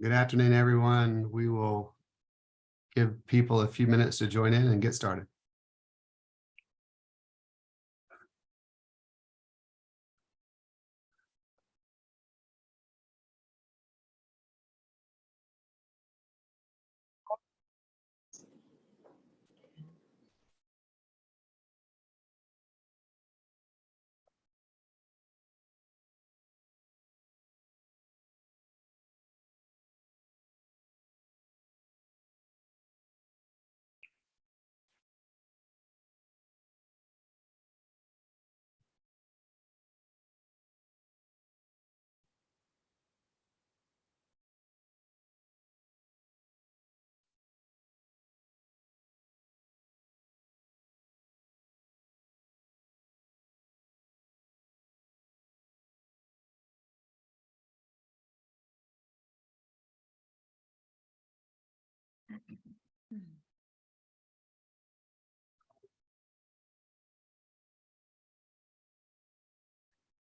Good afternoon, everyone. We will give people a few minutes to join in and get started.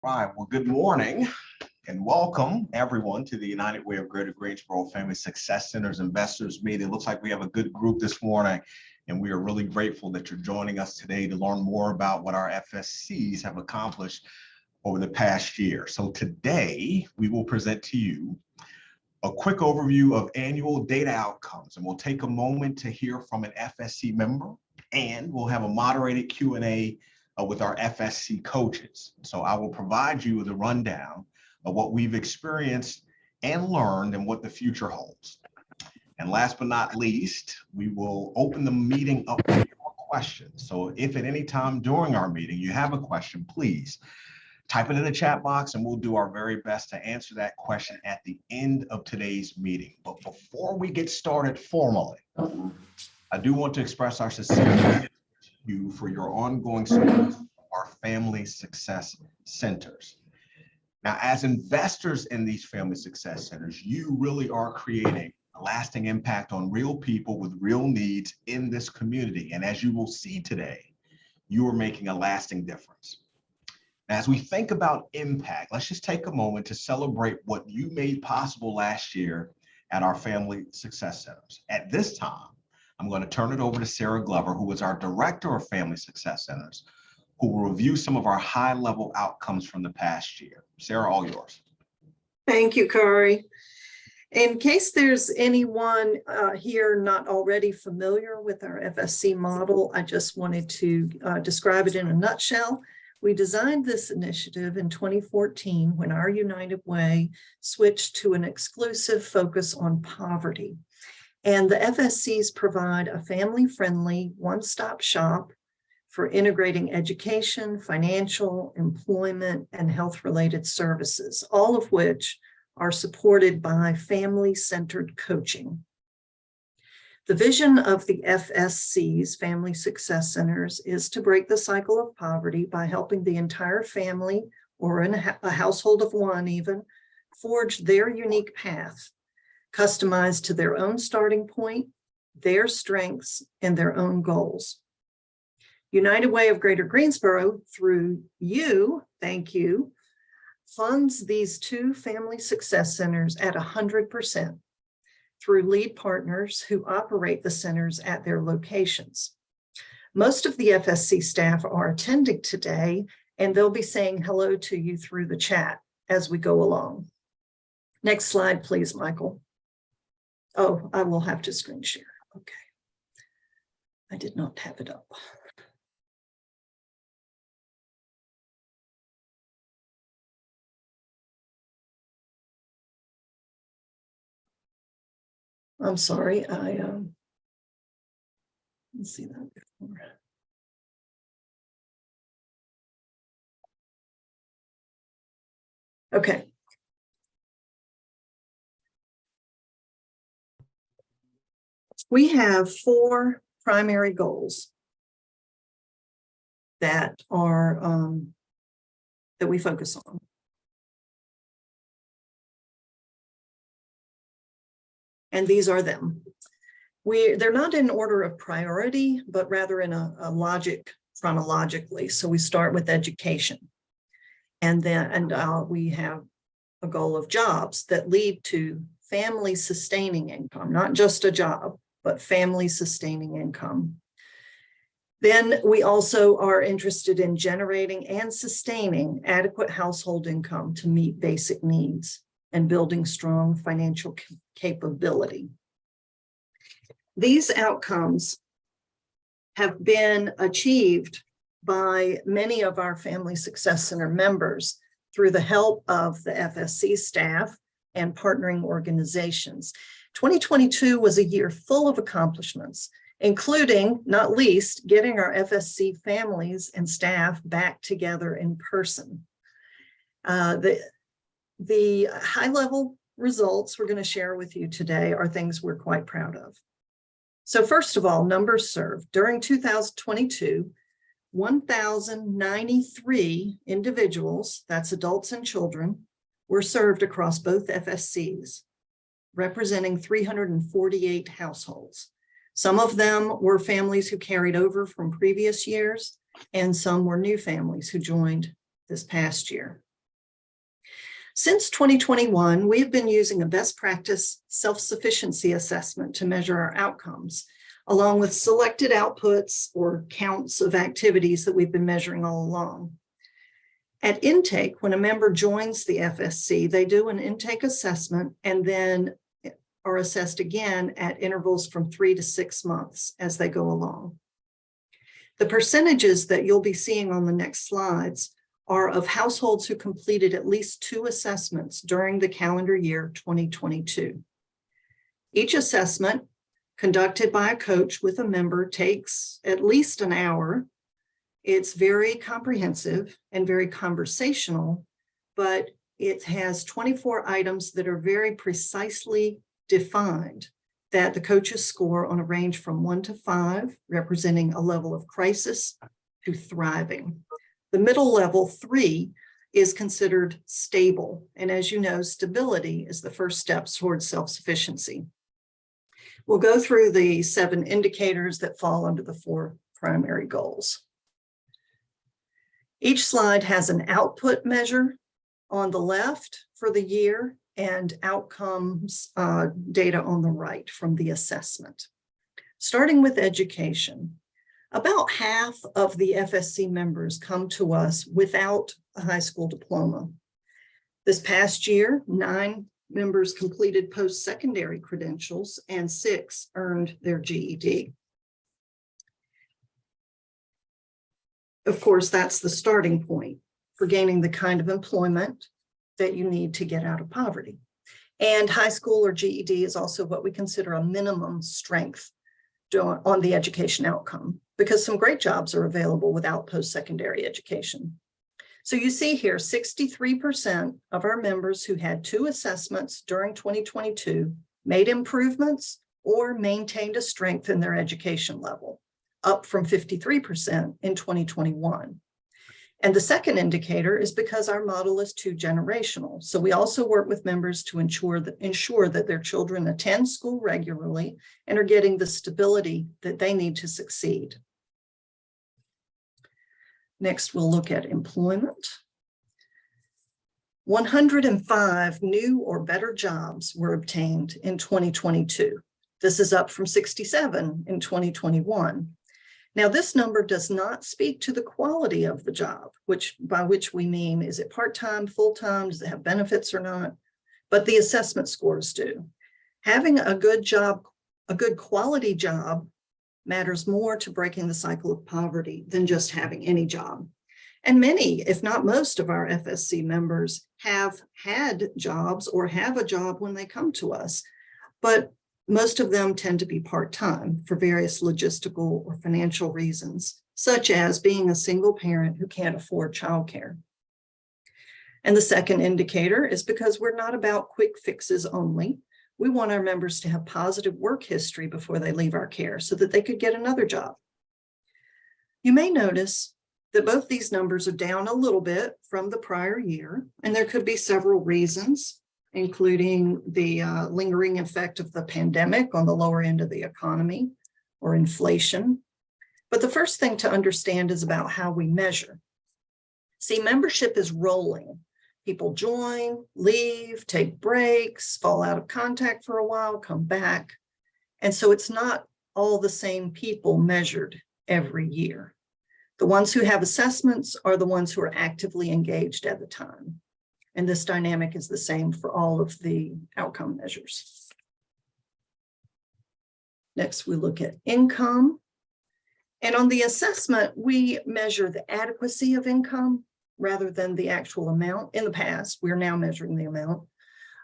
All right, well, good morning and welcome everyone to the United Way of Greater Greensboro Family Success Center's Investors Meeting. It looks like we have a good group this morning, and we are really grateful that you're joining us today to learn more about what our FSCs have accomplished over the past year. So today we will present to you a quick overview of annual data outcomes, and we'll take a moment to hear from an FSC member, and we'll have a moderated Q&A with our FSC coaches. So I will provide you with a rundown of what we've experienced and learned and what the future holds. And last but not least, we will open the meeting up for your questions. So if at any time during our meeting you have a question, please type it in the chat box and we'll do our very best to answer that question at the end of today's meeting. But before we get started formally, I do want to express our sincere thanks to you for your ongoing support of our family success centers. Now, as investors in these family success centers, you really are creating a lasting impact on real people with real needs in this community. And as you will see today, you are making a lasting difference. As we think about impact, let's just take a moment to celebrate what you made possible last year at our family success centers. At this time, I'm going to turn it over to Sarah Glover, who is our Director of Family Success Centers, who will review some of our high-level outcomes from the past year. Sarah, all yours. Thank you, Corey. In case there's anyone here not already familiar with our FSC model, I just wanted to describe it in a nutshell. We designed this initiative in 2014 when our United Way switched to an exclusive focus on poverty. And the FSCs provide a family-friendly one-stop shop for integrating education, financial, employment, and health-related services, all of which are supported by family-centered coaching. The vision of the FSC's, Family Success Centers, is to break the cycle of poverty by helping the entire family, or in a household of one even, forge their unique path, customized to their own starting point, their strengths, and their own goals. United Way of Greater Greensboro, through you, thank you, funds these two family success centers at 100% through lead partners who operate the centers at their locations. Most of the FSC staff are attending today, and they'll be saying hello to you through the chat as we go along. Next slide, please, Michael. Oh, I will have to screen share. Okay. I did not have it up. I'm sorry, I didn't see that before. Okay. We have 4 primary goals that are that we focus on. And these are them. They're not in order of priority, but rather in a logic chronologically. So we start with education, and then we have a goal of jobs that lead to family sustaining income, not just a job, but family sustaining income. Then we also are interested in generating and sustaining adequate household income to meet basic needs and building strong financial capability. These outcomes have been achieved by many of our Family Success Center members through the help of the FSC staff and partnering organizations. 2022 was a year full of accomplishments, including, not least, getting our FSC families and staff back together in person. The high-level results we're going to share with you today are things we're quite proud of. So first of all, numbers served. During 2022, 1,093 individuals, that's adults and children, were served across both FSCs, representing 348 households. Some of them were families who carried over from previous years, and some were new families who joined this past year. Since 2021, we have been using a best practice self-sufficiency assessment to measure our outcomes, along with selected outputs or counts of activities that we've been measuring all along. At intake, when a member joins the FSC, they do an intake assessment and then are assessed again at intervals from 3 to 6 months as they go along. The percentages that you'll be seeing on the next slides are of households who completed at least 2 assessments during the calendar year 2022. Each assessment, conducted by a coach with a member, takes at least an hour. It's very comprehensive and very conversational, but it has 24 items that are very precisely defined that the coaches score on a range from 1 to 5, representing a level of crisis to thriving. The middle level, 3, is considered stable. And as you know, stability is the first step towards self-sufficiency. We'll go through the 7 indicators that fall under the 4 primary goals. Each slide has an output measure on the left for the year and outcomes data on the right from the assessment. Starting with education, about half of the FSC members come to us without a high school diploma. This past year, 9 members completed post-secondary credentials and 6 earned their GED. Of course, that's the starting point for gaining the kind of employment that you need to get out of poverty. And high school or GED is also what we consider a minimum strength on the education outcome, because some great jobs are available without post-secondary education. So you see here, 63% of our members who had 2 assessments during 2022 made improvements or maintained a strength in their education level, up from 53% in 2021. And the second indicator is because our model is 2-generational. So we also work with members to ensure that their children attend school regularly and are getting the stability that they need to succeed. Next, we'll look at employment. 105 new or better jobs were obtained in 2022. This is up from 67 in 2021. Now, this number does not speak to the quality of the job, by which we mean, is it part-time, full-time, does it have benefits or not? But the assessment scores do. Having a good job, a good quality job, matters more to breaking the cycle of poverty than just having any job. And many, if not most, of our FSC members have had jobs or have a job when they come to us, but most of them tend to be part-time for various logistical or financial reasons, such as being a single parent who can't afford childcare. And the second indicator is because we're not about quick fixes only. We want our members to have positive work history before they leave our care so that they could get another job. You may notice that both these numbers are down a little bit from the prior year, and there could be several reasons, including the lingering effect of the pandemic on the lower end of the economy or inflation. But the first thing to understand is about how we measure. See, membership is rolling. People join, leave, take breaks, fall out of contact for a while, come back. And so it's not all the same people measured every year. The ones who have assessments are the ones who are actively engaged at the time. And this dynamic is the same for all of the outcome measures. Next, we look at income. And on the assessment, we measure the adequacy of income rather than the actual amount. In the past, we're now measuring the amount.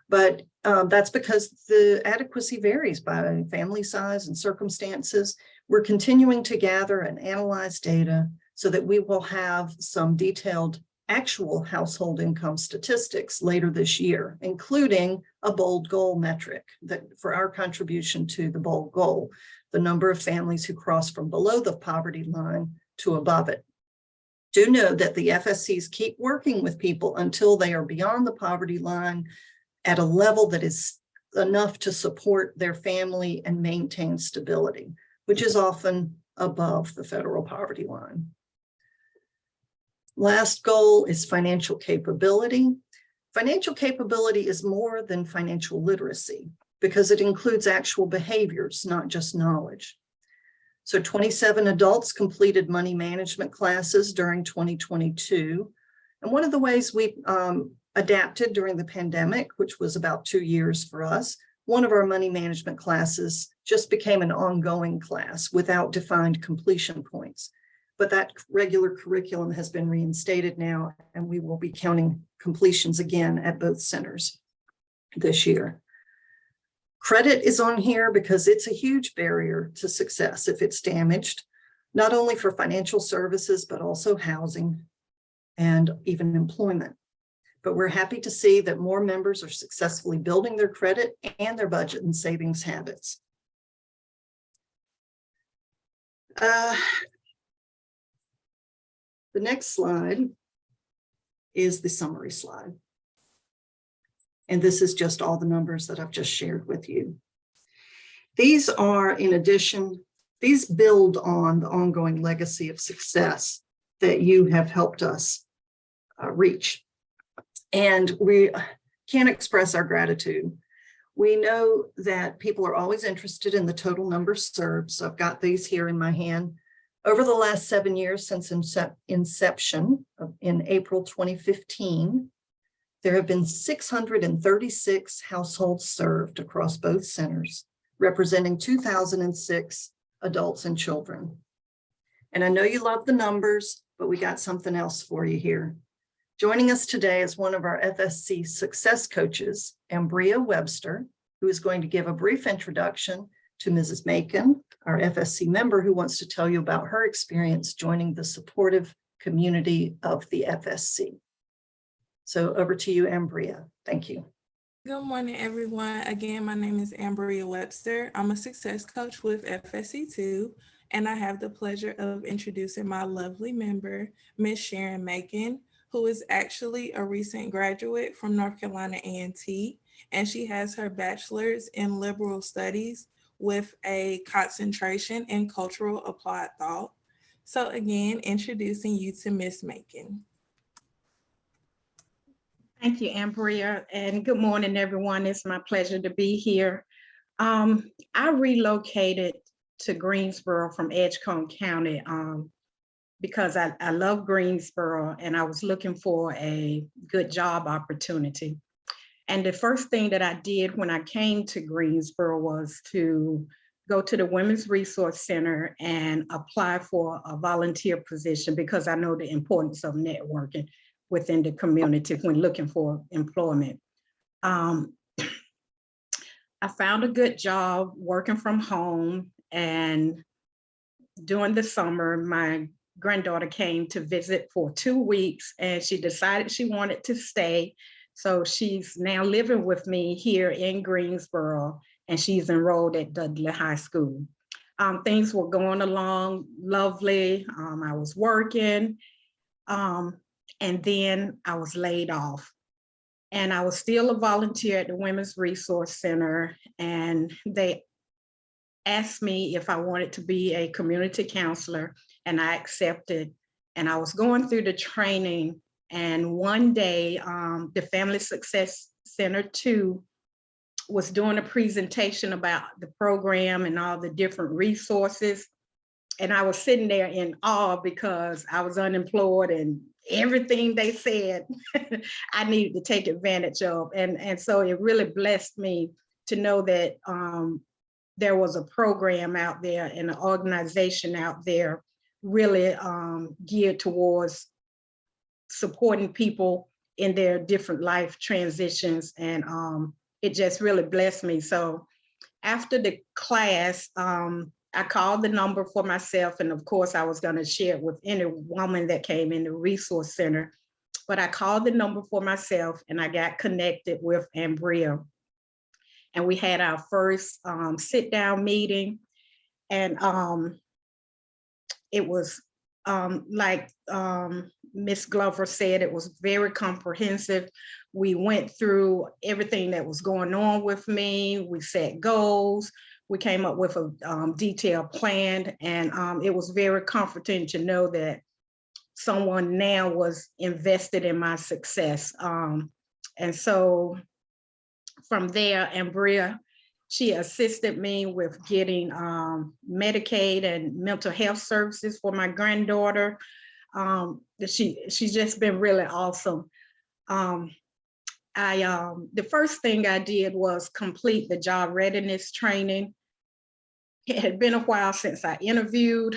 But that's because the adequacy varies by family size and circumstances. We're continuing to gather and analyze data so that we will have some detailed actual household income statistics later this year, including a bold goal metric that for our contribution to the bold goal, the number of families who cross from below the poverty line to above it. Do know that the FSCs keep working with people until they are beyond the poverty line at a level that is enough to support their family and maintain stability, which is often above the federal poverty line. Last goal is financial capability. Financial capability is more than financial literacy because it includes actual behaviors, not just knowledge. So 27 adults completed money management classes during 2022. And one of the ways we adapted during the pandemic, which was about 2 years for us, one of our money management classes just became an ongoing class without defined completion points. But that regular curriculum has been reinstated now, and we will be counting completions again at both centers this year. Credit is on here because it's a huge barrier to success if it's damaged, not only for financial services, but also housing and even employment. But we're happy to see that more members are successfully building their credit and their budget and savings habits. The next slide is the summary slide. And this is just all the numbers that I've just shared with you. These are, in addition, these build on the ongoing legacy of success that you have helped us reach. And we can't express our gratitude. We know that people are always interested in the total number served. So I've got these here in my hand. Over the last 7 years since inception in April 2015, there have been 636 households served across both centers, representing 2,006 adults and children. And I know you love the numbers, but we got something else for you here. Joining us today is one of our FSC success coaches, Ambria Webster, who is going to give a brief introduction to Mrs. Macon, our FSC member, who wants to tell you about her experience joining the supportive community of the FSC. So over to you, Ambria. Thank you. Good morning, everyone. Again, my name is Ambria Webster. I'm a success coach with FSC2, and I have the pleasure of introducing my lovely member, Ms. Sharon Macon, who is actually a recent graduate from North Carolina A&T, and she has her bachelor's in liberal studies with a concentration in cultural applied thought. So again, introducing you to Ms. Macon. Thank you, Ambria, and good morning, everyone. It's my pleasure to be here. I relocated to Greensboro from Edgecombe County because I love Greensboro and I was looking for a good job opportunity. And the first thing that I did when I came to Greensboro was to go to the Women's Resource Center and apply for a volunteer position because I know the importance of networking within the community when looking for employment. I found a good job working from home, and during the summer, my granddaughter came to visit for 2 weeks and she decided she wanted to stay. So she's now living with me here in Greensboro, and she's enrolled at Dudley High School. Things were going along lovely. I was working, and then I was laid off. And I was still a volunteer at the Women's Resource Center, and they asked me if I wanted to be a community counselor, and I accepted. And I was going through the training And one day, the Family Success Center 2 was doing a presentation about the program and all the different resources. And I was sitting there in awe because I was unemployed and everything they said I needed to take advantage of. And so it really blessed me to know that there was a program out there and an organization out there really geared towards supporting people in their different life transitions. And it just really blessed me. So after the class, I called the number for myself. And of course, I was going to share it with any woman that came in the resource center. But I called the number for myself and I got connected with Ambria. And we had our first sit down meeting. And it was like Ms. Glover said, it was very comprehensive. We went through everything that was going on with me. We set goals. We came up with a detailed plan, and it was very comforting to know that someone now was invested in my success. And so from there, Ambria, she assisted me with getting Medicaid and mental health services for my granddaughter. She's just been really awesome. The first thing I did was complete the job readiness training. It had been a while since I interviewed.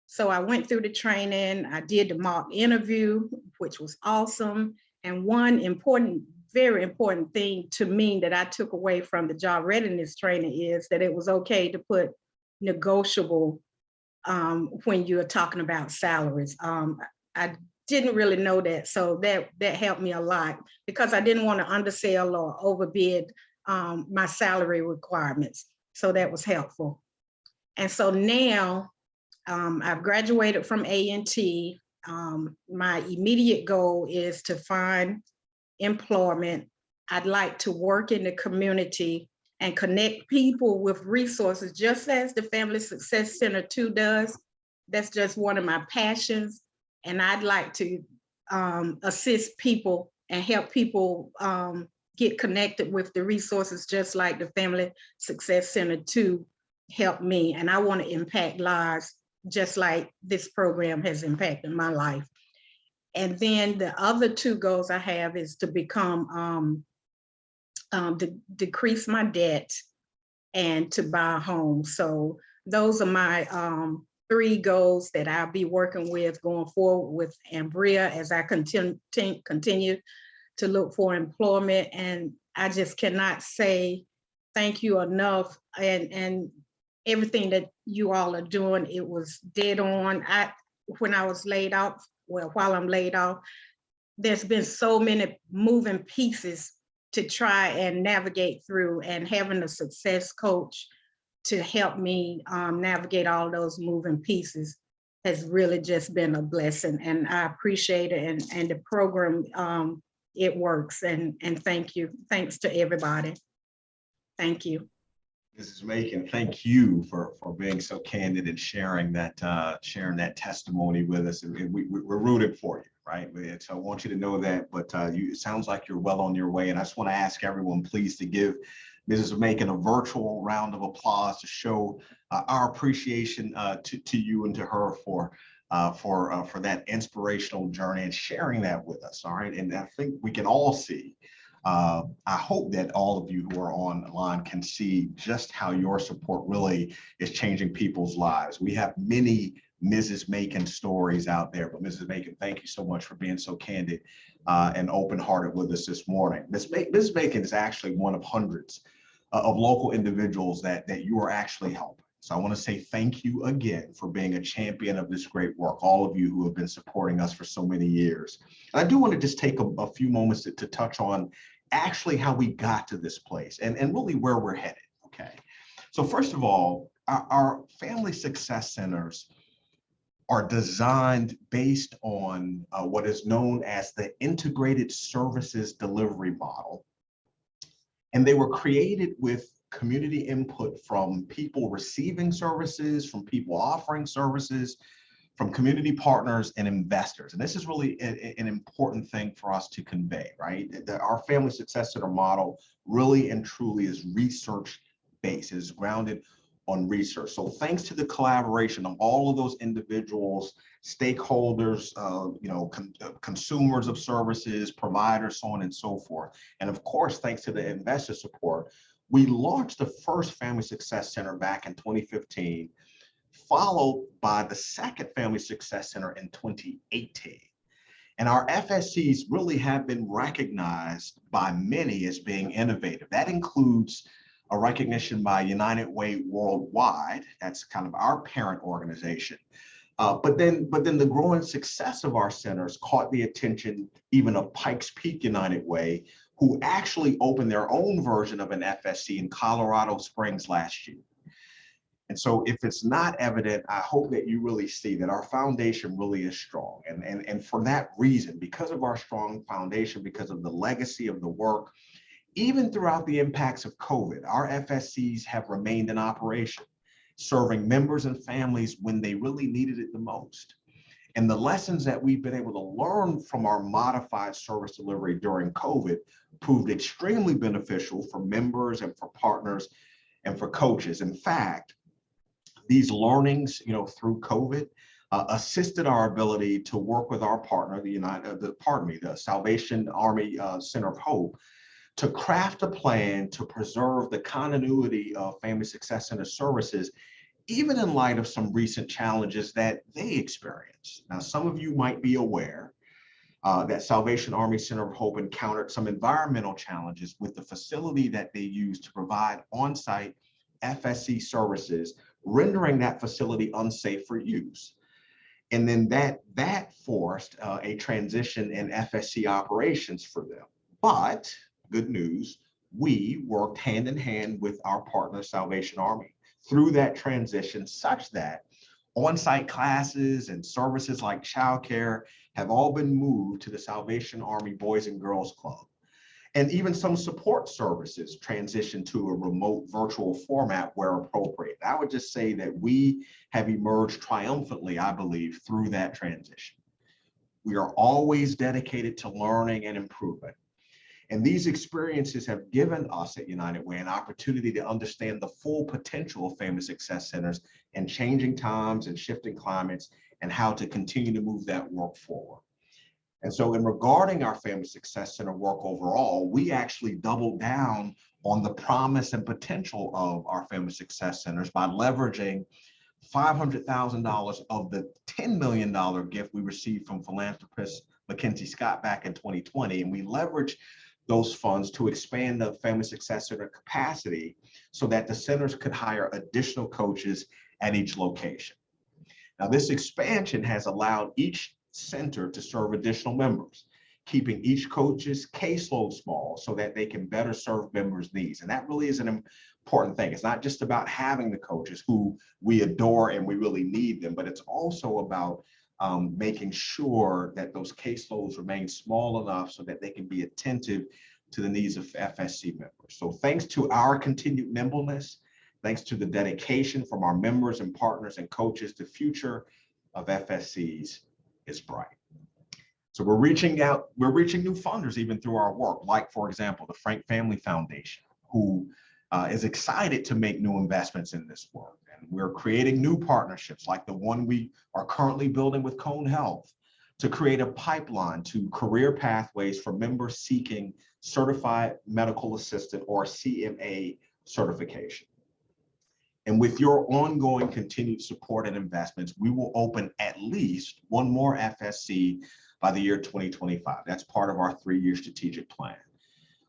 So I went through the training, I did the mock interview, which was awesome. And one important, very important thing to me that I took away from the job readiness training is that it was okay to put negotiable when you're talking about salaries. I didn't really know that, so that helped me a lot because I didn't want to undersell or overbid my salary requirements. So that was helpful. And so now I've graduated from A&T. My immediate goal is to find employment. I'd like to work in the community and connect people with resources, just as the Family Success Center 2 does. That's just one of my passions. And I'd like to assist people and help people get connected with the resources, just like the Family Success Center 2 helped me. And I want to impact lives just like this program has impacted my life. And then the other 2 goals I have is to become, to decrease my debt and to buy a home. So those are my 3 goals that I'll be working with going forward with Ambria as I continue to look for employment. And I just cannot say thank you enough. And everything that you all are doing, it was dead on. When I was laid off, well, while I'm laid off, there's been so many moving pieces to try and navigate through, and having a success coach to help me navigate all those moving pieces has really just been a blessing, and I appreciate it. And the program, it works, and thank you. Thanks to everybody. Thank you. Mrs. Macon, thank you for being so candid and sharing that testimony with us. And we're rooted for you, right? So I want you to know that. But it sounds like you're well on your way. And I just want to ask everyone, please, to give Mrs. Macon a virtual round of applause to show our appreciation to you and to her for that inspirational journey and sharing that with us. All right, and I think we can all see. I hope that all of you who are online can see just how your support really is changing people's lives. We have many Mrs. Macon stories out there, but Mrs. Macon, thank you so much for being so candid and open-hearted with us this morning. Ms. Macon is actually one of hundreds of local individuals that you are actually helping. So I want to say thank you again for being a champion of this great work, all of you who have been supporting us for so many years. And I do want to just take a few moments to touch on actually how we got to this place and really where we're headed, okay? So first of all, our family success centers are designed based on what is known as the integrated services delivery model. And they were created with community input from people receiving services, from people offering services, from community partners and investors. And this is really an important thing for us to convey, right? Our Family Success Center model really and truly is research-based, is grounded on research. So thanks to the collaboration of all of those individuals, stakeholders, consumers of services, providers, so on and so forth. And of course, thanks to the investor support, we launched the first Family Success Center back in 2015, followed by the second Family Success Center in 2018. And our FSCs really have been recognized by many as being innovative. That includes a recognition by United Way Worldwide. That's kind of our parent organization. But then the growing success of our centers caught the attention even of Pikes Peak United Way, who actually opened their own version of an FSC in Colorado Springs last year. And so if it's not evident, I hope that you really see that our foundation really is strong. And for that reason, because of our strong foundation, because of the legacy of the work, even throughout the impacts of COVID, our FSCs have remained in operation, serving members and families when they really needed it the most. And the lessons that we've been able to learn from our modified service delivery during COVID proved extremely beneficial for members and for partners and for coaches. In fact, these learnings, through COVID, assisted our ability to work with our partner, the Salvation Army Center of Hope, to craft a plan to preserve the continuity of Family Success Center services, even in light of some recent challenges that they experienced. Now, some of you might be aware that Salvation Army Center of Hope encountered some environmental challenges with the facility that they use to provide on-site FSC services, rendering that facility unsafe for use. And then that forced a transition in FSC operations for them. But good news, we worked hand in hand with our partner, Salvation Army, through that transition, such that on-site classes and services like childcare have all been moved to the Salvation Army Boys and Girls Club. And even some support services transitioned to a remote virtual format where appropriate. I would just say that we have emerged triumphantly, I believe, through that transition. We are always dedicated to learning and improvement. And these experiences have given us at United Way an opportunity to understand the full potential of Family Success Centers in changing times and shifting climates, and how to continue to move that work forward. And so in regarding our Family Success Center work overall, we actually doubled down on the promise and potential of our Family Success Centers by leveraging $500,000 of the $10 million gift we received from philanthropist Mackenzie Scott back in 2020. And we leveraged those funds to expand the Family Success Center capacity so that the centers could hire additional coaches at each location. Now, this expansion has allowed each center to serve additional members, keeping each coach's caseload small so that they can better serve members' needs. And that really is an important thing. It's not just about having the coaches who we adore and we really need them, but it's also about making sure that those caseloads remain small enough so that they can be attentive to the needs of FSC members. So thanks to our continued nimbleness, thanks to the dedication from our members and partners and coaches, the future of FSCs is bright. So we're reaching new funders even through our work, like, for example, the Frank Family Foundation, who is excited to make new investments in this work. And we're creating new partnerships like the one we are currently building with Cone Health to create a pipeline to career pathways for members seeking Certified Medical Assistant or CMA certification. And with your ongoing continued support and investments, we will open at least one more FSC by the year 2025. That's part of our 3-year strategic plan.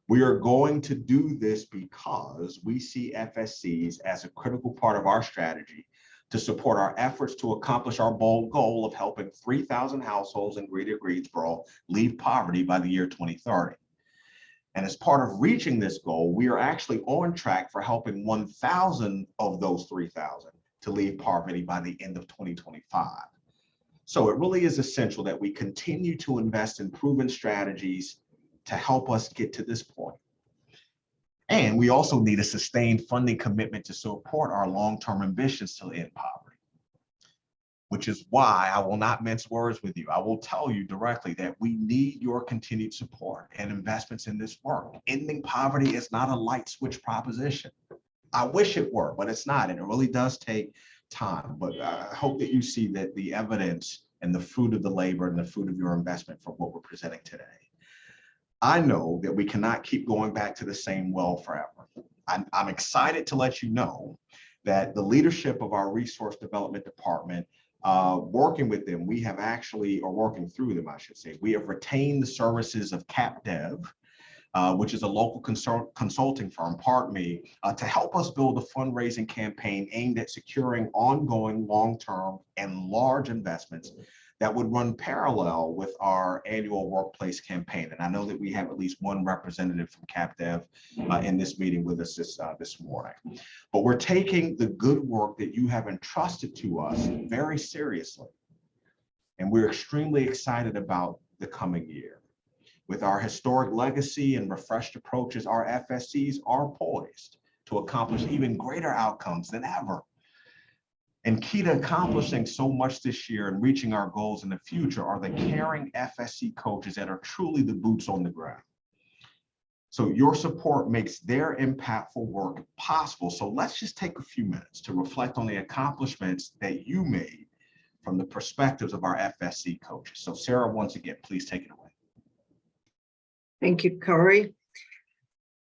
We are going to do this because we see FSCs as a critical part of our strategy to support our efforts to accomplish our bold goal of helping 3,000 households in Greater Greensboro leave poverty by the year 2030. And as part of reaching this goal, we are actually on track for helping 1,000 of those 3,000 to leave poverty by the end of 2025. So it really is essential that we continue to invest in proven strategies to help us get to this point. And we also need a sustained funding commitment to support our long-term ambitions to end poverty. which is why I will not mince words with you. I will tell you directly that we need your continued support and investments in this work. Ending poverty is not a light switch proposition. I wish it were, but it's not, and it really does take time. But I hope that you see that the evidence and the fruit of the labor and the fruit of your investment from what we're presenting today. I know that we cannot keep going back to the same well forever. I'm excited to let you know that the leadership of our resource development department, working with them, we have actually, or working through them, I should say, we have retained the services of CapDev, which is a local consulting firm, pardon me, to help us build a fundraising campaign aimed at securing ongoing, long-term, and large investments that would run parallel with our annual workplace campaign. And I know that we have at least one representative from CapDev in this meeting with us this morning. But we're taking the good work that you have entrusted to us very seriously. And we're extremely excited about the coming year. With our historic legacy and refreshed approaches, our FSCs are poised to accomplish even greater outcomes than ever. And key to accomplishing so much this year and reaching our goals in the future are the caring FSC coaches that are truly the boots on the ground. So your support makes their impactful work possible. So let's just take a few minutes to reflect on the accomplishments that you made from the perspectives of our FSC coaches. So Sarah, once again, please take it away. Thank you, Corey.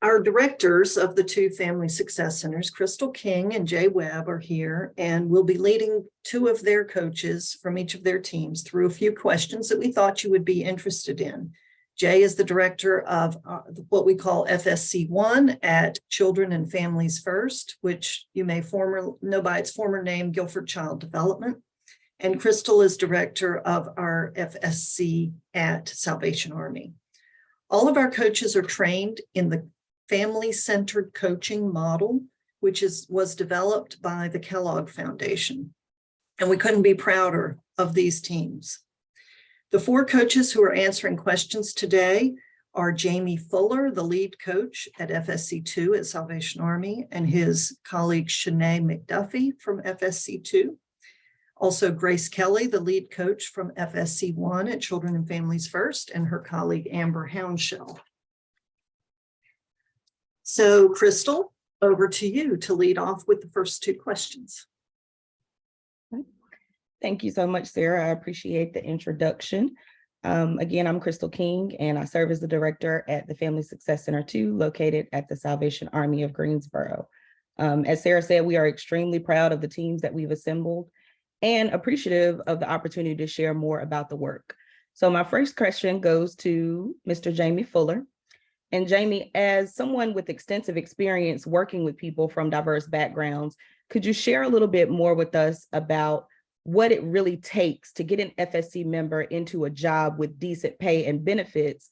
Our directors of the two Family Success Centers, Crystal King and Jay Webb, are here, and we'll be leading two of their coaches from each of their teams through a few questions that we thought you would be interested in. Jay is the director of what we call FSC1 at Children and Families First, which you may know by its former name, Guilford Child Development. And Crystal is director of our FSC at Salvation Army. All of our coaches are trained in the family-centered coaching model, which was developed by the Kellogg Foundation. And we couldn't be prouder of these teams. The four coaches who are answering questions today are Jamie Fuller, the lead coach at FSC2 at Salvation Army, and his colleague Shanae McDuffie from FSC2. Also Grace Kelly, the lead coach from FSC1 at Children and Families First, and her colleague Amber Houndshell. So Crystal, over to you to lead off with the first two questions. Thank you so much, Sarah. I appreciate the introduction. Again, I'm Crystal King, and I serve as the director at the Family Success Center 2, located at the Salvation Army of Greensboro. As Sarah said, we are extremely proud of the teams that we've assembled and appreciative of the opportunity to share more about the work. So my first question goes to Mr. Jamie Fuller. And Jamie, as someone with extensive experience working with people from diverse backgrounds, could you share a little bit more with us about what it really takes to get an FSC member into a job with decent pay and benefits,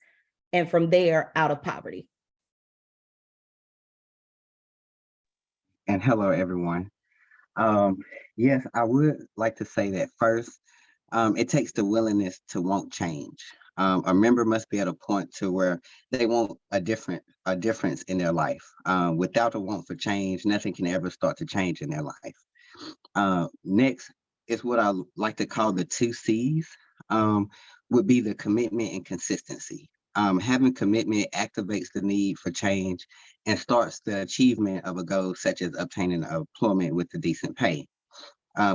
and from there out of poverty? And hello, everyone. Yes, I would like to say that first, it takes the willingness to want change. A member must be at a point to where they want a difference in their life. Without a want for change, nothing can ever start to change in their life. Next is what I like to call the 2 C's, would be the commitment and consistency. Having commitment activates the need for change and starts the achievement of a goal such as obtaining employment with a decent pay.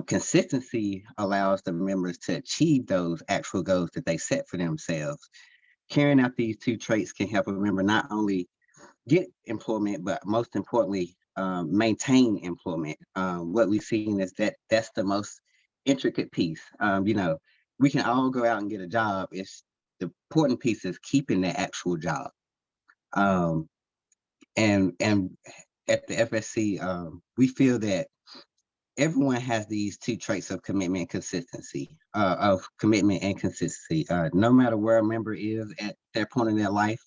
Consistency allows the members to achieve those actual goals that they set for themselves. Carrying out these 2 traits can help a member not only get employment, but most importantly, maintain employment. What we've seen is that that's the most intricate piece. We can all go out and get a job. It's the important piece is keeping the actual job. And at the FSC, we feel that everyone has these 2 traits of commitment and consistency, no matter where a member is at that point in their life,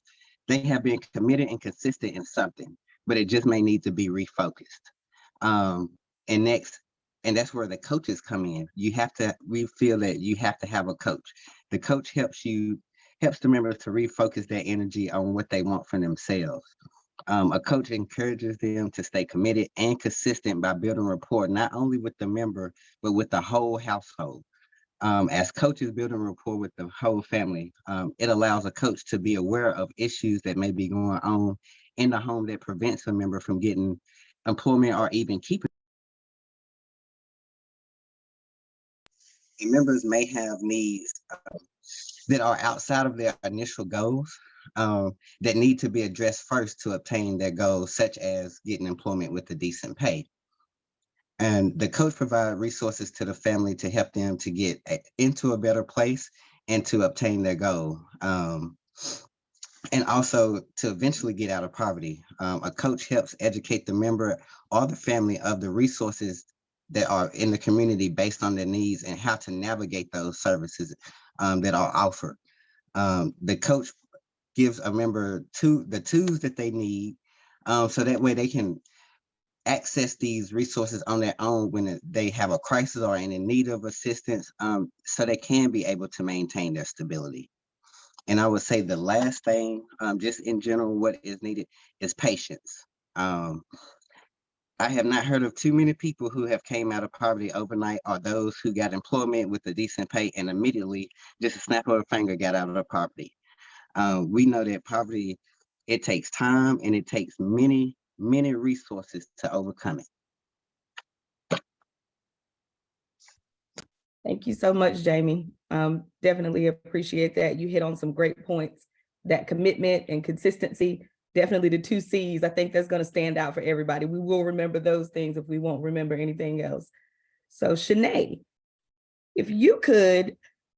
they have been committed and consistent in something, but it just may need to be refocused. And that's where the coaches come in. We feel that you have to have a coach. The coach helps the members to refocus their energy on what they want for themselves. A coach encourages them to stay committed and consistent by building rapport, not only with the member, but with the whole household. As coaches building rapport with the whole family, it allows a coach to be aware of issues that may be going on in the home that prevents a member from getting employment or even keeping. Members may have needs that are outside of their initial goals that need to be addressed first to obtain their goals, such as getting employment with a decent pay. And the coach provides resources to the family to help them to get into a better place and to obtain their goal. And also to eventually get out of poverty. A coach helps educate the member or the family of the resources that are in the community based on their needs and how to navigate those services that are offered. The coach gives a member the tools that they need so that way they can access these resources on their own when they have a crisis or in need of assistance, so they can be able to maintain their stability. And I would say the last thing, just in general, what is needed is patience. I have not heard of too many people who have came out of poverty overnight, or those who got employment with a decent pay and immediately, just a snap of a finger, got out of poverty. We know that poverty, it takes time and it takes many resources to overcome it. Thank you so much, Jamie. Definitely appreciate that. You hit on some great points. That commitment and consistency, definitely the 2 C's. I think that's going to stand out for everybody. We will remember those things if we won't remember anything else. So Shanae, if you could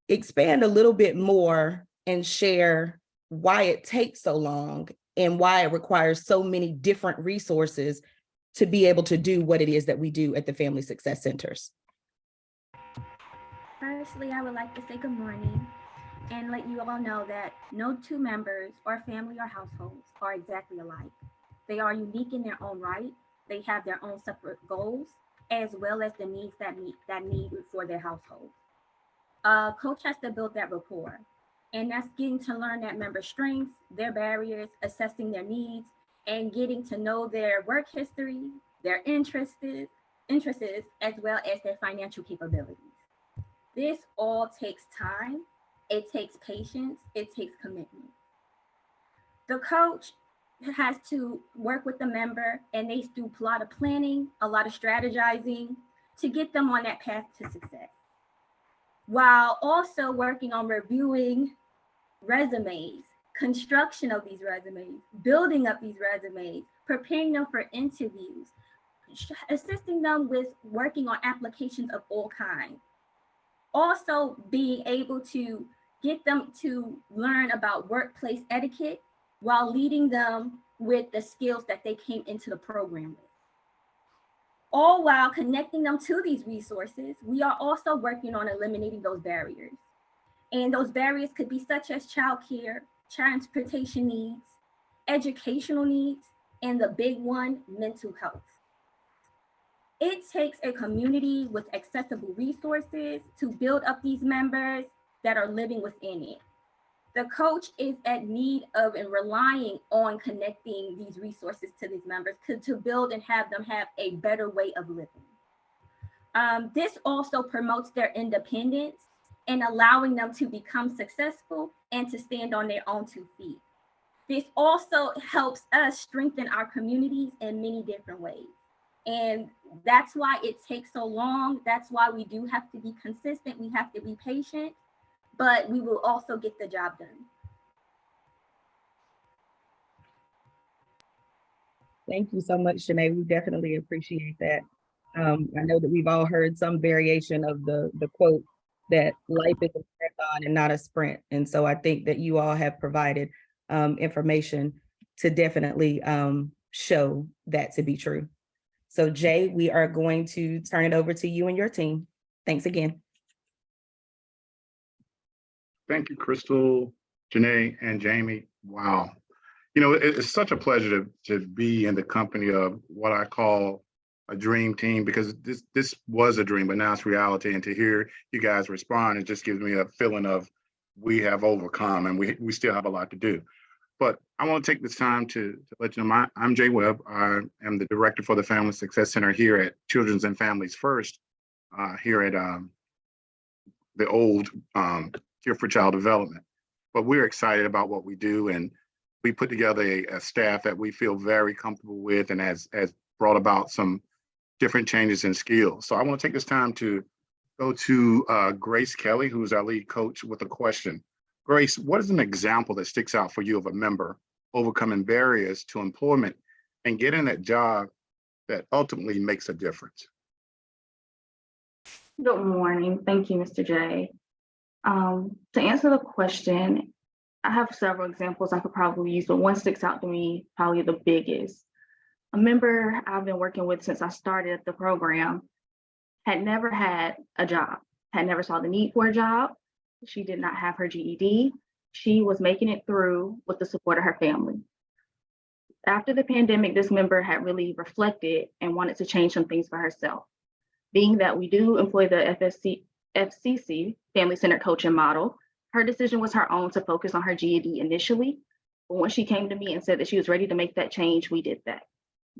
expand a little bit more and share why it takes so long and why it requires so many different resources to be able to do what it is that we do at the Family Success Centers. Firstly, I would like to say good morning and let you all know that no 2 members or family or households are exactly alike. They are unique in their own right. They have their own separate goals, as well as the needs that need for their household. A coach has to build that rapport, and that's getting to learn that member's strengths, their barriers, assessing their needs, and getting to know their work history, their interests, as well as their financial capabilities. This all takes time, it takes patience, it takes commitment. The coach has to work with the member, and they do a lot of planning, a lot of strategizing to get them on that path to success, while also working on reviewing resumes, construction of these resumes, building up these resumes, preparing them for interviews, assisting them with working on applications of all kinds. Also being able to get them to learn about workplace etiquette while leading them with the skills that they came into the program with. All while connecting them to these resources, we are also working on eliminating those barriers. And those barriers could be such as childcare, transportation needs, educational needs, and the big one, mental health. It takes a community with accessible resources to build up these members that are living within it. The coach is at need of and relying on connecting these resources to these members to build and have them have a better way of living. This also promotes their independence and allowing them to become successful and to stand on their own 2 feet. This also helps us strengthen our communities in many different ways. And that's why it takes so long. That's why we do have to be consistent. We have to be patient, but we will also get the job done. Thank you so much, Shanae. We definitely appreciate that. I know that we've all heard some variation of the quote that life is a marathon and not a sprint. And so I think that you all have provided information to definitely show that to be true. So Jay, we are going to turn it over to you and your team. Thanks again. Thank you, Crystal, Janae, and Jamie. Wow. You know, it's such a pleasure to be in the company of what I call a dream team, because this was a dream, but now it's reality. And to hear you guys respond, it just gives me a feeling of we have overcome and we still have a lot to do. But I want to take this time to let you know, I'm Jay Webb. I am the director for the Family Success Center here at Children's and Families First, here at the old Cure for Child Development. But we're excited about what we do, and we put together a staff that we feel very comfortable with and has brought about some different changes in skills. So I want to take this time to go to Grace Kelly, who's our lead coach, with a question. Grace, what is an example that sticks out for you of a member overcoming barriers to employment and getting that job that ultimately makes a difference? Good morning. Thank you, Mr. J. To answer the question, I have several examples I could probably use, but one sticks out to me, probably the biggest. A member I've been working with since I started the program had never had a job, had never saw the need for a job. She did not have her GED. She was making it through with the support of her family. After the pandemic, this member had really reflected and wanted to change some things for herself. Being that we do employ the FCC, Family Centered Coaching Model, her decision was her own to focus on her GED initially. But when she came to me and said that she was ready to make that change, we did that.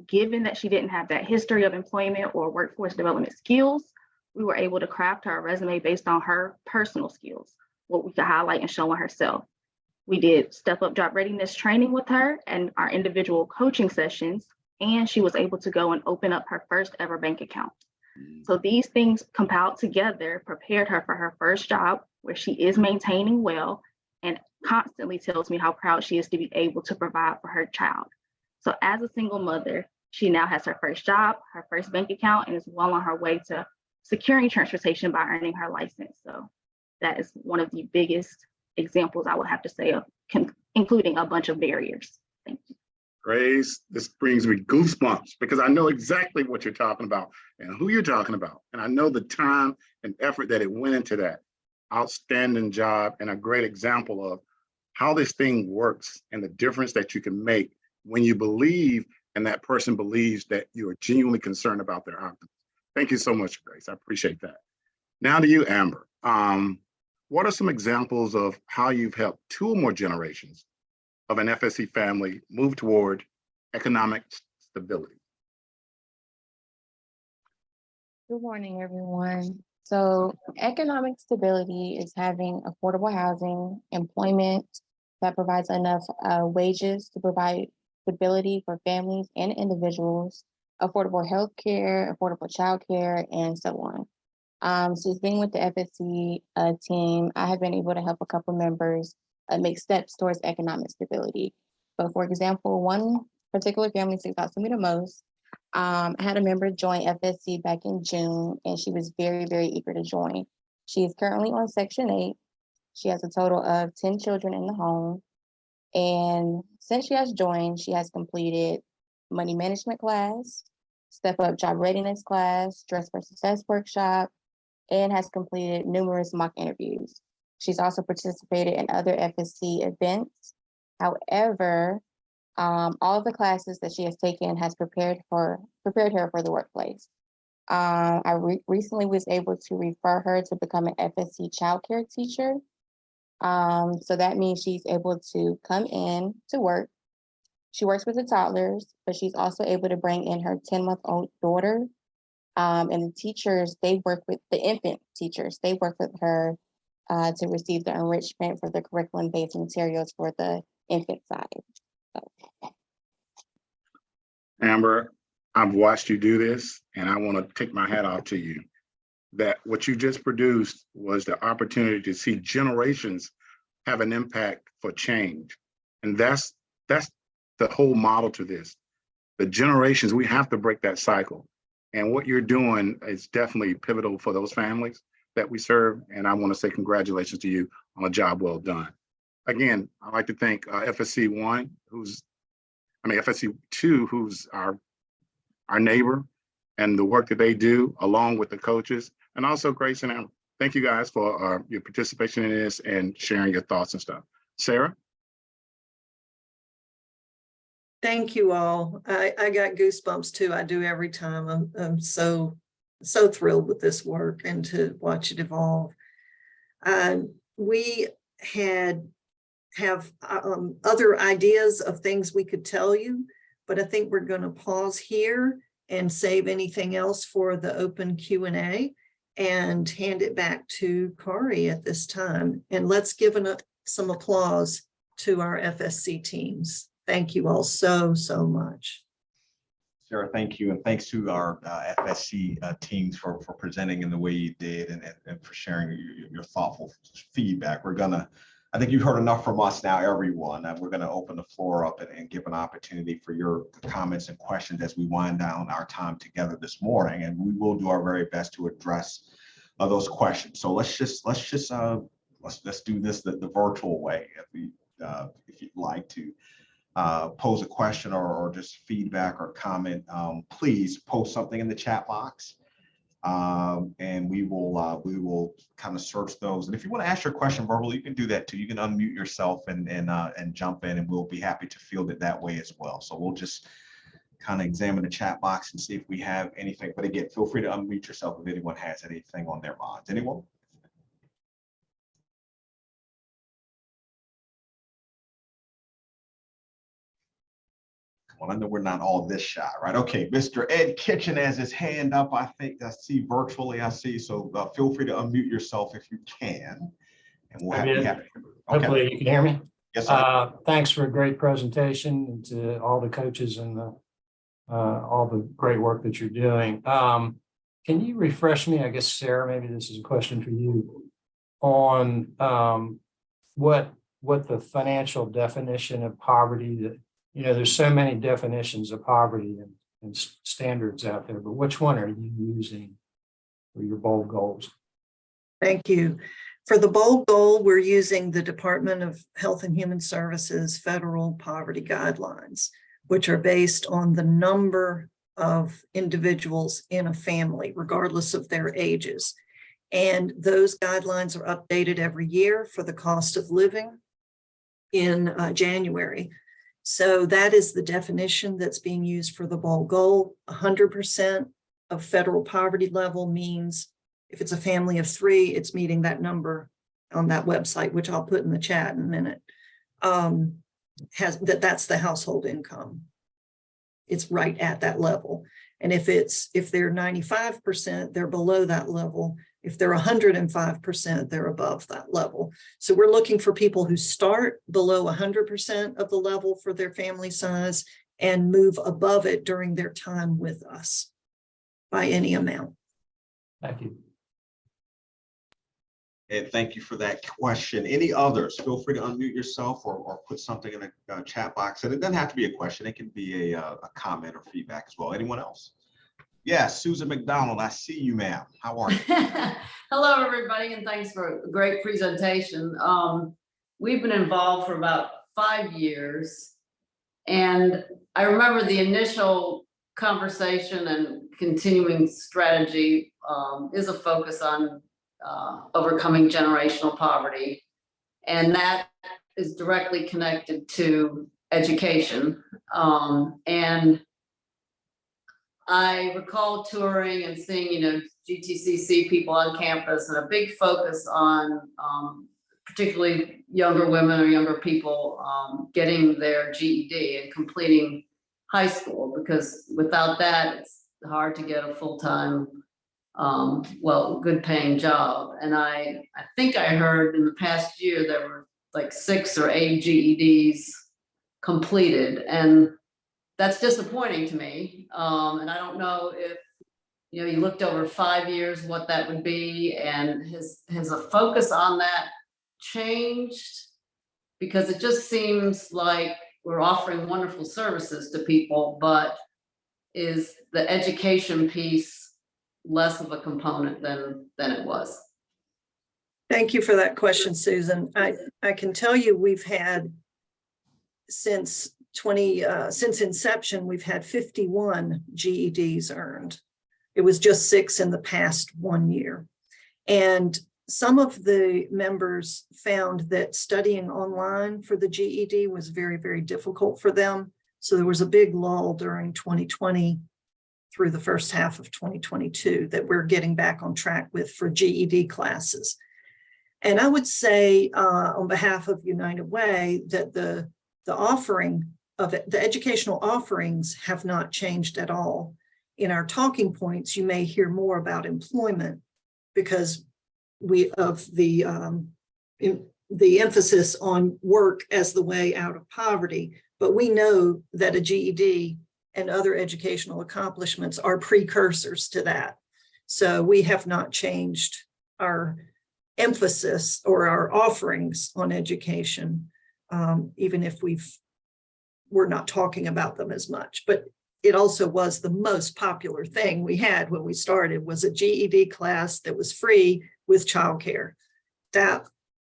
Given that she didn't have that history of employment or workforce development skills, we were able to craft her resume based on her personal skills, what we could highlight and show on herself. We did step up job readiness training with her and our individual coaching sessions, and she was able to go and open up her first ever bank account. So these things compiled together prepared her for her first job, where she is maintaining well and constantly tells me how proud she is to be able to provide for her child. So as a single mother, she now has her first job, her first bank account, and is well on her way to securing transportation by earning her license. So that is one of the biggest examples I would have to say of including a bunch of barriers. Thank you. Grace, this brings me goosebumps because I know exactly what you're talking about and who you're talking about. And I know the time and effort that it went into that. Outstanding job and a great example of how this thing works and the difference that you can make when you believe and that person believes that you are genuinely concerned about their outcomes. Thank you so much, Grace. I appreciate that. Now to you, Amber. What are some examples of how you've helped two or more generations of an FSC family move toward economic stability? Good morning, everyone. So economic stability is having affordable housing, employment that provides enough wages to provide stability for families and individuals, affordable health care, affordable childcare, and so on. Since being with the FSC team, I have been able to help a couple members make steps towards economic stability. But for example, one particular family sticks out to me the most. I had a member join FSC back in June, and she was very, very eager to join. She is currently on Section 8. She has a total of 10 children in the home. And since she has joined, she has completed money management class, step up job readiness class, dress for success workshop, and has completed numerous mock interviews. She's also participated in other FSC events. However, all of the classes that she has taken has prepared her for the workplace. I recently was able to refer her to become an FSC childcare teacher. So that means she's able to come in to work. She works with the toddlers, but she's also able to bring in her 10-month-old daughter. And the teachers, they work with the infant teachers. They work with her to receive the enrichment for the curriculum-based materials for the infant side. So. Amber, I've watched you do this, and I want to take my hat off to you. That what you just produced was the opportunity to see generations have an impact for change. And that's the whole model to this. The generations, we have to break that cycle. And what you're doing is definitely pivotal for those families that we serve. And I want to say congratulations to you on a job well done. Again, I'd like to thank FSC 1, FSC 2, who's our neighbor, and the work that they do along with the coaches, and also Grace and Amber. Thank you guys for your participation in this and sharing your thoughts and stuff. Sarah? Thank you all. I got goosebumps too. I do every time. I'm so thrilled with this work and to watch it evolve. We had have other ideas of things we could tell you, but I think we're going to pause here and save anything else for the open Q&A and hand it back to Kari at this time. And let's give some applause to our FSC teams. Thank you all so much. Sarah, thank you. And thanks to our FSC teams for presenting in the way you did and for sharing your thoughtful feedback. I think you've heard enough from us now, everyone. We're going to open the floor up and give an opportunity for your comments and questions as we wind down our time together this morning. And we will do our very best to address those questions. So let's do this the virtual way. If you'd like to pose a question or just feedback or comment, please post something in the chat box. And we will kind of search those. And if you want to ask your question verbally, you can do that too. You can unmute yourself and jump in, and we'll be happy to field it that way as well. So we'll just kind of examine the chat box and see if we have anything. But again, feel free to unmute yourself if anyone has anything on their minds. Anyone? Well, I know we're not all this shy, right? Okay, Mr. Ed Kitchen has his hand up. I think I see virtually. So feel free to unmute yourself if you can, and we'll be happy. Hopefully you can hear me. Yes, sir. Thanks for a great presentation and to all the coaches and all the great work that you're doing. Can you refresh me? I guess Sarah, maybe this is a question for you on what the financial definition of poverty that. There's so many definitions of poverty and standards out there, but which one are you using for your bold goals? Thank you. For the bold goal, we're using the Department of Health and Human Services Federal Poverty Guidelines, which are based on the number of individuals in a family, regardless of their ages. And those guidelines are updated every year for the cost of living in January. So that is the definition that's being used for the bold goal. 100% of federal poverty level means if it's a family of 3, it's meeting that number on that website, which I'll put in the chat in a minute. That's the household income. It's right at that level. And if they're 95%, they're below that level. If they're 105%, they're above that level. So we're looking for people who start below 100% of the level for their family size and move above it during their time with us by any amount. Thank you. And thank you for that question. Any others? Feel free to unmute yourself or put something in the chat box. And it doesn't have to be a question. It can be a comment or feedback as well. Anyone else? Yes, Susan McDonald, I see you, ma'am. How are you? Hello, everybody, and thanks for a great presentation. We've been involved for about 5 years, and I remember the initial conversation and continuing strategy is a focus on overcoming generational poverty, and that is directly connected to education. And I recall touring and seeing, GTCC people on campus, and a big focus on particularly younger women or younger people getting their GED and completing high school, because without that, it's hard to get a full-time, good paying job. And I think I heard in the past year there were like 6 or 8 GEDs completed, and that's disappointing to me. And I don't know if, you looked over 5 years, what that would be, and has a focus on that changed? Because it just seems like we're offering wonderful services to people, but is the education piece less of a component than it was? Thank you for that question, Susan. I can tell you we've had since inception, we've had 51 GEDs earned. It was just 6 in the past 1 year. And some of the members found that studying online for the GED was very, very difficult for them. So there was a big lull during 2020 through the first half of 2022 that we're getting back on track with for GED classes. And I would say on behalf of United Way that the offering of it, the educational offerings have not changed at all. In our talking points, you may hear more about employment because the emphasis on work as the way out of poverty. But we know that a GED and other educational accomplishments are precursors to that. So we have not changed our emphasis or our offerings on education, even if we're not talking about them as much. But it also was the most popular thing we had when we started was a GED class that was free with childcare. That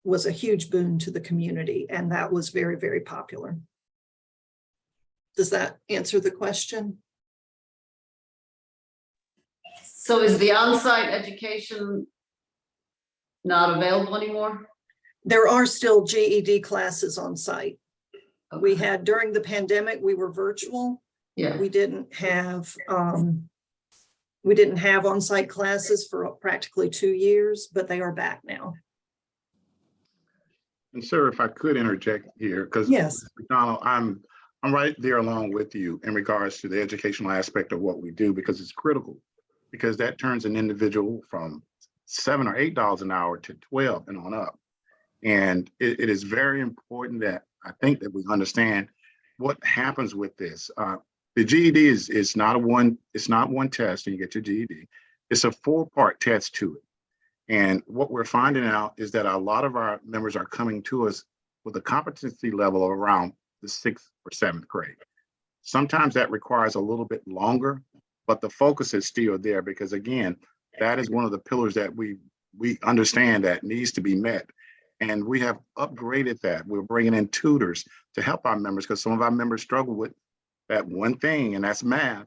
was a huge boon to the community, and that was very, very popular. Does that answer the question? So is the on-site education not available anymore? There are still GED classes on site. Okay. We had during the pandemic, we were virtual. Yeah. We didn't have on-site classes for practically 2 years, but they are back now. And sir, if I could interject here, because Yes. Donald, I'm right there along with you in regards to the educational aspect of what we do, because it's critical, because that turns an individual from $7 or $8 an hour to 12 and on up. And it is very important that I think that we understand what happens with this. The GED is not one test and you get your GED. It's a 4-part test to it. And what we're finding out is that a lot of our members are coming to us with a competency level of around the 6th or 7th grade. Sometimes that requires a little bit longer, but the focus is still there because again, that is one of the pillars that we understand that needs to be met. And we have upgraded that. We're bringing in tutors to help our members because some of our members struggle with that one thing, and that's math.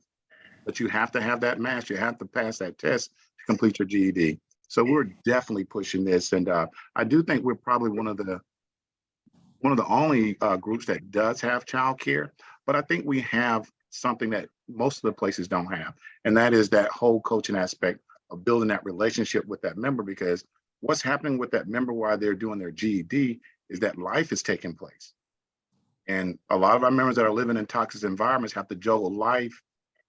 But you have to have that math. You have to pass that test to complete your GED. So we're definitely pushing this. And I do think we're probably one of the only groups that does have childcare. But I think we have something that most of the places don't have. And that is that whole coaching aspect of building that relationship with that member, because what's happening with that member while they're doing their GED is that life is taking place. And a lot of our members that are living in toxic environments have to juggle life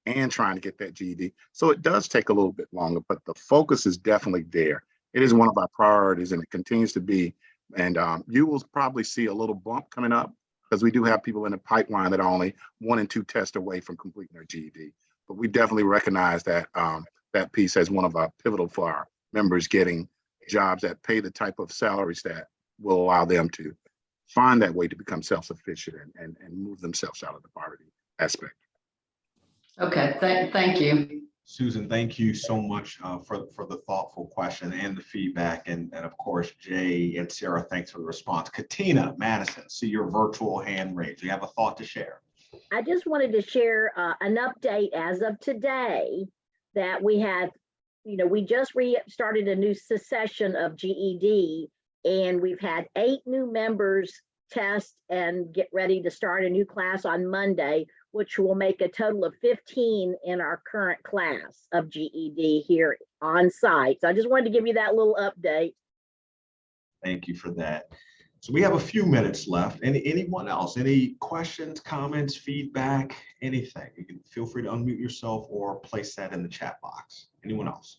and trying to get that GED. So it does take a little bit longer, but the focus is definitely there. It is one of our priorities and it continues to be. And you will probably see a little bump coming up because we do have people in the pipeline that are only 1 and 2 tests away from completing their GED. But we definitely recognize that that piece as one of our pivotal for our members getting jobs that pay the type of salaries that will allow them to find that way to become self-sufficient and move themselves out of the poverty aspect. Okay, thank you. Susan, thank you so much for the thoughtful question and the feedback. And of course, Jay and Sarah, thanks for the response. Katina Madison, see your virtual hand raised. You have a thought to share. I just wanted to share an update as of today that we had, we just started a new session of GED, and we've had 8 new members test and get ready to start a new class on Monday, which will make a total of 15 in our current class of GED here on site. So I just wanted to give you that little update. Thank you for that. So we have a few minutes left. Anyone else? Any questions, comments, feedback, anything? You can feel free to unmute yourself or place that in the chat box. Anyone else?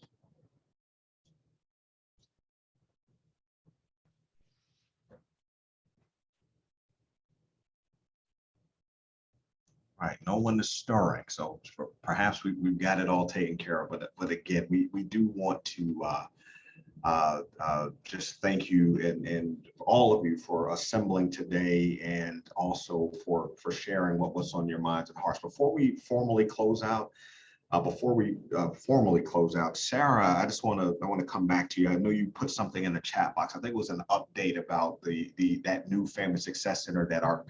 Right, no one is stirring, so perhaps we've got it all taken care of. But again, we do want to just thank you and all of you for assembling today, and also for sharing what was on your minds and hearts. Before we formally close out, Sarah, I want to come back to you. I know you put something in the chat box. I think it was an update about that new Family Success Center that our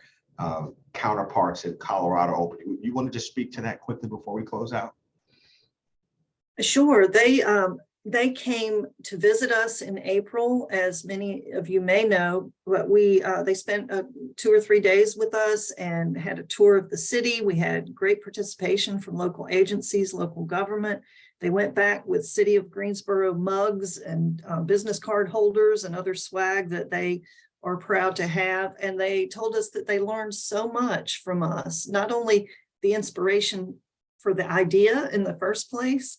counterparts in Colorado opened. You want to just speak to that quickly before we close out? Sure. They came to visit us in April, as many of you may know, but they spent 2 or 3 days with us and had a tour of the city. We had great participation from local agencies, local government. They went back with City of Greensboro mugs and business card holders and other swag that they are proud to have. And they told us that they learned so much from us, not only the inspiration for the idea in the first place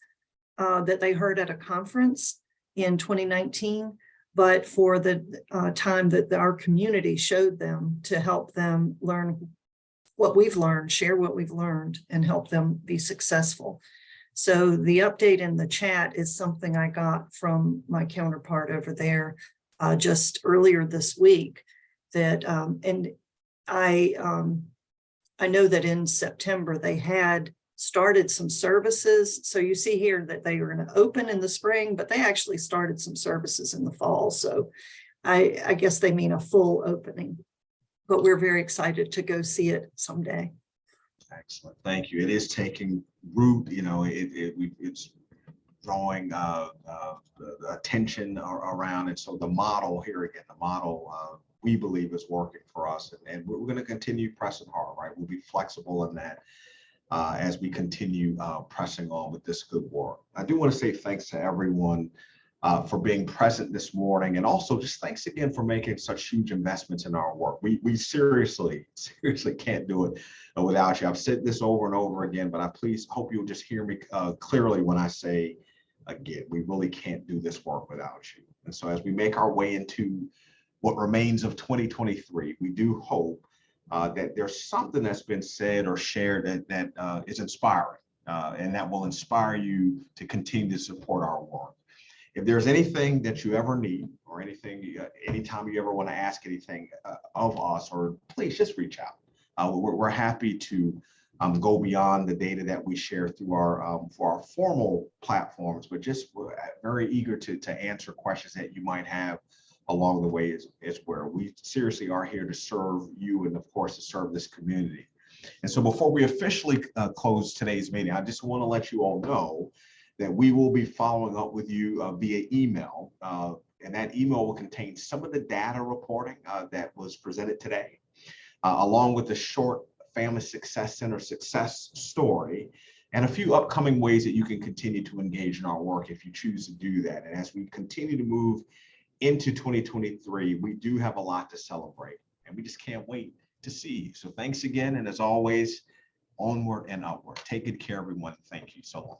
that they heard at a conference in 2019, but for the time that our community showed them to help them learn what we've learned, share what we've learned, and help them be successful. So the update in the chat is something I got from my counterpart over there just earlier this week. That and I know that in September they had started some services. So you see here that they were going to open in the spring, but they actually started some services in the fall. So I guess they mean a full opening, but we're very excited to go see it someday. Excellent. Thank you. It is taking root, you know, it's drawing the attention around it. So the model here again, the model we believe is working for us, and we're going to continue pressing hard, right? We'll be flexible in that as we continue pressing on with this good work. I do want to say thanks to everyone for being present this morning, and also just thanks again for making such huge investments in our work. We seriously can't do it without you. I've said this over and over again, but I please hope you'll just hear me clearly when I say again, we really can't do this work without you. And so as we make our way into what remains of 2023, we do hope that there's something that's been said or shared that is inspiring and that will inspire you to continue to support our work. If there's anything that you ever need or anything, anytime you ever want to ask anything of us, or please just reach out. We're happy to go beyond the data that we share through our for our formal platforms, but just very eager to answer questions that you might have along the way is where we seriously are here to serve you and of course to serve this community. And so before we officially close today's meeting, I just want to let you all know that we will be following up with you via email, and that email will contain some of the data reporting that was presented today, along with a short Family Success Center success story, and a few upcoming ways that you can continue to engage in our work if you choose to do that. And as we continue to move into 2023, we do have a lot to celebrate, and we just can't wait to see you. So thanks again, and as always, onward and upward. Take good care, everyone. Thank you so long.